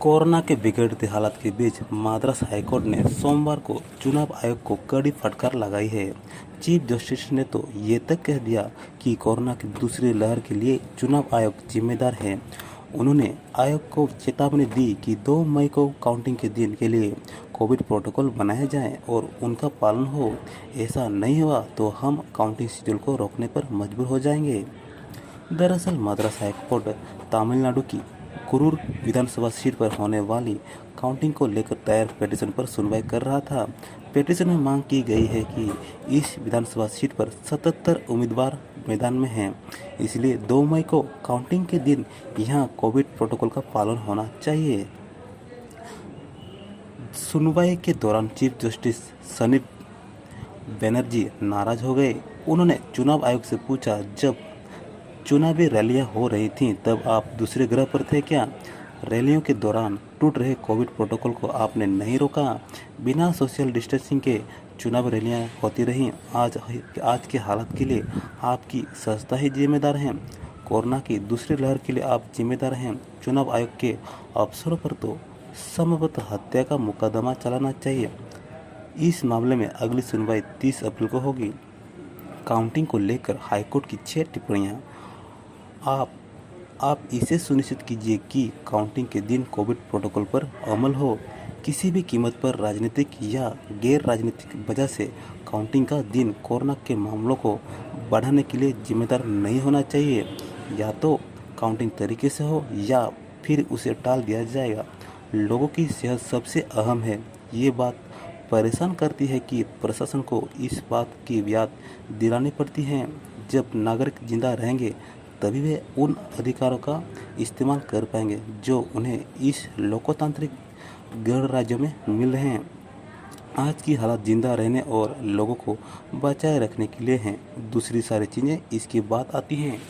Corona के बिगड़ते हालात के बीच मद्रास हाईकोर्ट ने सोमवार को चुनाव आयोग को कड़ी फटकार लगाई है। चीफ जस्टिस ने तो ये तक कह दिया कि कोरोना की दूसरी लहर के लिए चुनाव आयोग जिम्मेदार है। उन्होंने आयोग को चेतावनी दी कि 2 मई को काउंटिंग के दिन के लिए कोविड प्रोटोकॉल बनाए जाएं और उनका पालन हो। ऐसा नहीं हुआ तो हम काउंटिंग शेड्यूल को रोकने पर मजबूर हो जाएंगे। दरअसल मद्रास हाईकोर्ट तमिलनाडु की कुरूर विधानसभा सीट पर होने वाली काउंटिंग को लेकर दायर पिटीशन पर सुनवाई कर रहा था। पिटीशन में मांग की गई है कि इस विधानसभा सीट पर 77 उम्मीदवार मैदान में हैं, इसलिए 2 मई को काउंटिंग के दिन यहां कोविड प्रोटोकॉल का पालन होना चाहिए। सुनवाई के दौरान चीफ जस्टिस संदीप बनर्जी नाराज हो गए। उन्होंने चुनाव आयोग से पूछा, जब चुनावी रैलियां हो रही थीं तब आप दूसरे ग्रह पर थे क्या? रैलियों के दौरान टूट रहे कोविड प्रोटोकॉल को आपने नहीं रोका। बिना सोशल डिस्टेंसिंग के चुनाव रैलियां होती रहीं। आज के हालात के लिए आपकी संस्था ही जिम्मेदार है। कोरोना की दूसरी लहर के लिए आप जिम्मेदार हैं। चुनाव आयोग के अफसरों पर तो संभवतः हत्या का मुकदमा चलाना चाहिए। इस मामले में अगली सुनवाई 30 अप्रैल को होगी। काउंटिंग को लेकर हाईकोर्ट की 6 टिप्पणियां। आप इसे सुनिश्चित कीजिए कि काउंटिंग के दिन कोविड प्रोटोकॉल पर अमल हो। किसी भी कीमत पर राजनीतिक या गैर राजनीतिक वजह से काउंटिंग का दिन कोरोना के मामलों को बढ़ाने के लिए जिम्मेदार नहीं होना चाहिए। या तो काउंटिंग तरीके से हो या फिर उसे टाल दिया जाएगा। लोगों की सेहत सबसे अहम है। ये बात परेशान करती है कि प्रशासन को इस बात की याद दिलानी पड़ती है। जब नागरिक जिंदा रहेंगे तभी वे उन अधिकारों का इस्तेमाल कर पाएंगे जो उन्हें इस लोकतांत्रिक गणराज्य में मिल रहे हैं। आज की हालत जिंदा रहने और लोगों को बचाए रखने के लिए हैं। दूसरी सारी चीज़ें इसके बाद आती हैं।